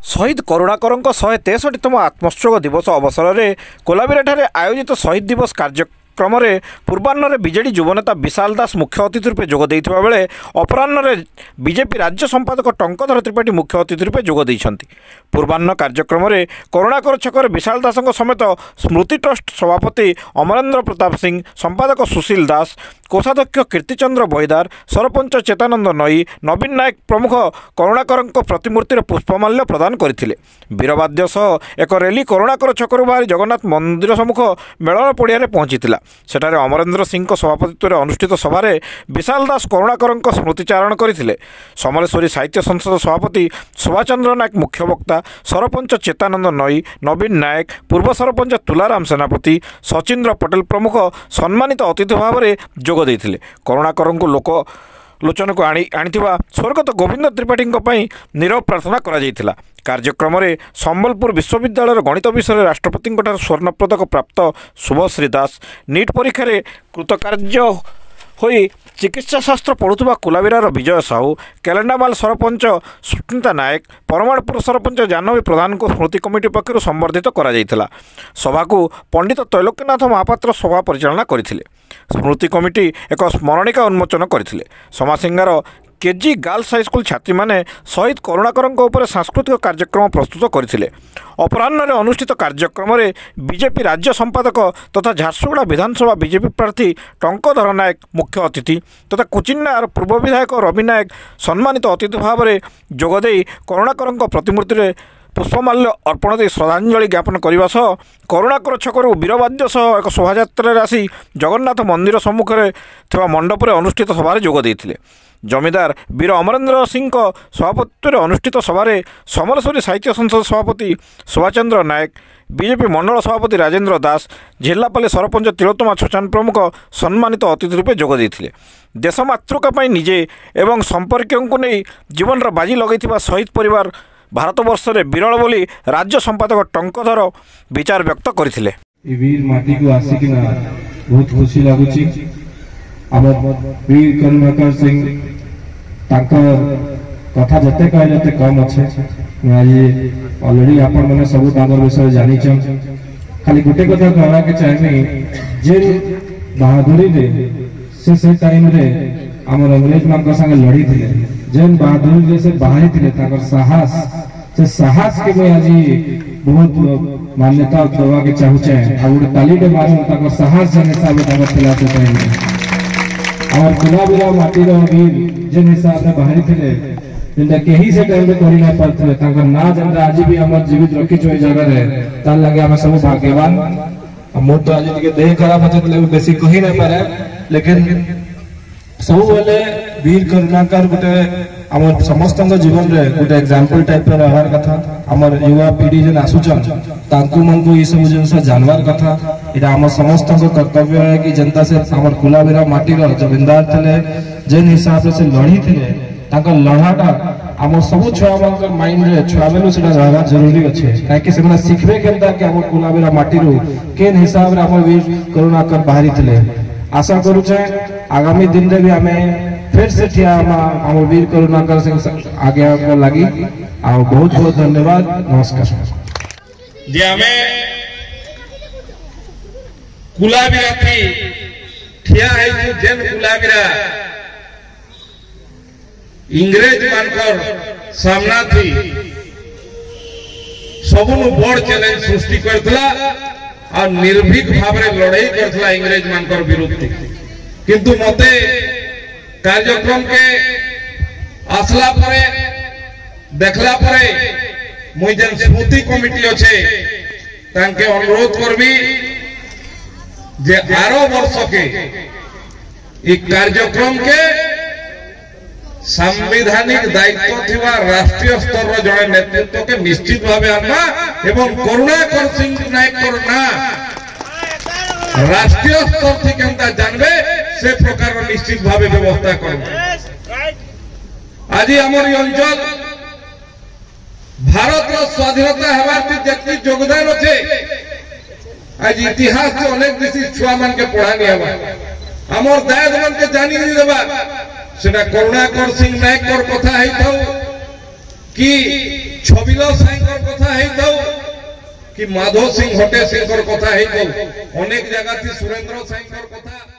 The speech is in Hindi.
शहीद करुणाकर 163तम आत्मोत्सव दिवस अवसर में कोलाबिराठारे आयोजित शहीद दिवस कार्यक्रम में पूर्वाह्न बीजेडी युवनेता विशाल दास मुख्य अतिथि रूपे जोग देइथिबा बेले अपराह्न बीजेपी राज्य संपादक टंकधर त्रिपाठी मुख्य अतिथि रूपे जोग देइछन्ति। पूर्वाह्न कार्यक्रम में करुणाकर छकर विशाल दास समेत स्मृति ट्रस्ट सभापति अमरेन्द्र प्रताप सिंह, संपादक सुशील दास, कोषाध्यक्ष कीर्तिचंद्र बहिदार, सरपंच चेतानंद नई, नवीन नायक प्रमुख करुणाकर प्रतिमूर्ति पुष्पमाल्य प्रदान करथिले। वीरवाद्य सह एक रैली करुणाकर छकरू बाहरी जगन्नाथ मंदिर सम्मुख मेलन पड़िया पहुंचीला। सेठारे अमरेन्द्र सिंह सभापतित्व में अनुष्ठित सभारे विशाल दास करुणाकर स्मृतिचारण करथिले। समलेश्वरी साहित्य संसद सभापति सुभाषचंद्र नायक मुख्य वक्ता, सरपंच चेतानंद नई, नवीन नायक, पूर्व सरपंच तुलाराम सेनापति, सचिंद्र पटेल प्रमुख सम्मानित अतिथि भाव में जोग देइथिले। करुणाकर लोक लोचन को आनिथिबा स्वर्गत गोविंद त्रिपाठी नीरव प्रार्थना करा जायतिला। कार्यक्रम में संबलपुर विश्वविद्यालय गणित विषय राष्ट्रपति स्वर्ण पदक प्राप्त शुभश्री दास, नीट परीक्षा रे कृतकार्य होई चिकित्सा शास्त्र पढ़ुवा कोलाबिरार विजय साहू, केलेंडामाल सरपंच सुष्मिता नायक, परमाणपुर सरपंच जानवी प्रधान को स्मृति कमिटी पक्षर संबर्धित करा जायतिला। सभा को पंडित तैलोक्यनाथ महापात्र सभा परिचालना करथिले। स्मृति कमिटी एक स्मरणिका उन्मोचन करथिले। समासिंगार केजी गर्ल्स हाईस्कूल छात्री माने शहीद करुणाकर सांस्कृतिक कार्यक्रम प्रस्तुत करथिले। अपराह्न अनुष्ठित कार्यक्रम में बीजेपी राज्य संपादक तथा झारसुगुड़ा विधानसभा बीजेपी प्रार्थी टंकधर नायक मुख्य अतिथि तथा कुचिन्नार पूर्व विधायक रवि नायक सम्मानित अतिथि भाव में जोगदे करुणाकर प्रतिमूर्ति पुष्पमाल्य अर्पण दे श्रद्धांजलि ज्ञापन करने सह करुणाकर छकरू वीरवाद्य सह एक शोभायात्रा आसी जगन्नाथ मंदिर सम्मुखें थिबा मंडप में अनुष्ठित सभारे जोग देइथिले। जमीदार वीर अमरेन्द्र सिंह सभापतित्व में अनुष्ठित सभारे समलेश्वरी साहित्य संसद सभापति सुभाषचंद्र नायक, बीजेपी मंडल सभापति राजेन्द्र दास, झेल्लापाली सरपंच तिलोत्तमा छचान प्रमुख सम्मानित अतिथि रूपे जोग देइथिले। देश मातृका निजे एवं संपर्कों को नहीं जीवन बाजी लगैथिबा शहीद परिवार भारतवर्ष में विरल बोली राज्य संपादक टंकधर विचार व्यक्त करथिले। वीर माटी को आसिकिना बहुत खुशी लागुची। आमर वीर करुणाकर सिंह तांकर कथा जते कहले ते कम अच्छे। मैं आज ऑलरेडी आपण माने सब तांकर विषय जानी छन। खाली गुटे कथा कहवा के चाहनी जे बहादुरी रे से टाइम रे आमर अंग्रेज मान संग लड़ी थिले, जेन बहादुरी रे से बाहरी थिले तांकर साहस से साहस के मैं आज बहुत मान्यता देवा के चाहू छे। आ गुटे ताली दे मारू तांकर साहस जन हिसाब तांकर थिला से टाइम और कोलाबिरा माटी रो वीर जेन हिसाब से बाहरी थिले जिंदा केही से टाइम में करी ना पारथिले तांकर ना जंदा आज भी हमर जीवित रखी छोई जगह रे तार लगे हम सब भाग्यवान। मोर तो आज के देह खराब होते बेसी कही ना पारे, लेकिन सब बेले वीर करुणाकर गोटे आम समस्त जीवन रे गोटे एग्जांपल टाइप रे रहवार कथा। आमर युवा पीढ़ी जेन आसुचन तांकु मनकु ई सब जिनस जानवार कथा। एटा आम समस्त कर्तव्य है कि जनता से आमर कोलाबिरा माटी रो जमींदार थिले जेन हिसाब से लड़ी थिले तांकर लड़ाटा आम सब छुआ मान माइंड रे छुआ बेलु सेटा रहवा जरूरी अच्छे, काहे से शिखबे केनता कि आम कोलाबिरा माटी रो केन हिसाब रे आम वीर करुणाकर बाहरी थिले। आशा करू छे आगामी दिन रे भी हमें फिर से ठिया हम वीर करुणाकर सिंह आगे लगी। आ बहुत बहुत धन्यवाद, नमस्कार। जे हमें कोलाबिरा थी ठिया है जेन कोलाबिरा इंग्रेज मानकर सामना थी सबनु बड़ चैलेंज सृष्टि करथला और निर्भीक भाव में लड़ाई करथला इंग्रेज मानकर विरुद्ध। किंतु मते कार्यक्रम के आसला परे देखला परे मुई जेन स्मृति कमिटी अच्छे तांके अनुरोध करबी जे आरो वर्ष के ई कार्यक्रम के संवैधानिक दायित्व थिबा राष्ट्रीय स्तर रो जड़े नेतृत्व के निश्चित भावे आनबा एवं करुणाकर सिंह नायक ना राष्ट्रीय स्तर थी केनता जानबे से प्रकार निश्चित भावे व्यवस्था कर। आज आमर अंचल भारत स्वाधीनता हेबार जति योगदान अच्छे आज इतिहास से अनेक देशी छुआ मान के पढ़ानी हवा आमर दायद मन के जानी नहीं देबा सेटा करुणाकर सिंह नायक कथा है कि छबिला साईंकर कथा हेइथौ कि माधव सिंह हटे सिंहकर कथा हेइथौ अनेक जगह थी सुरेंद्र साईंकर कथा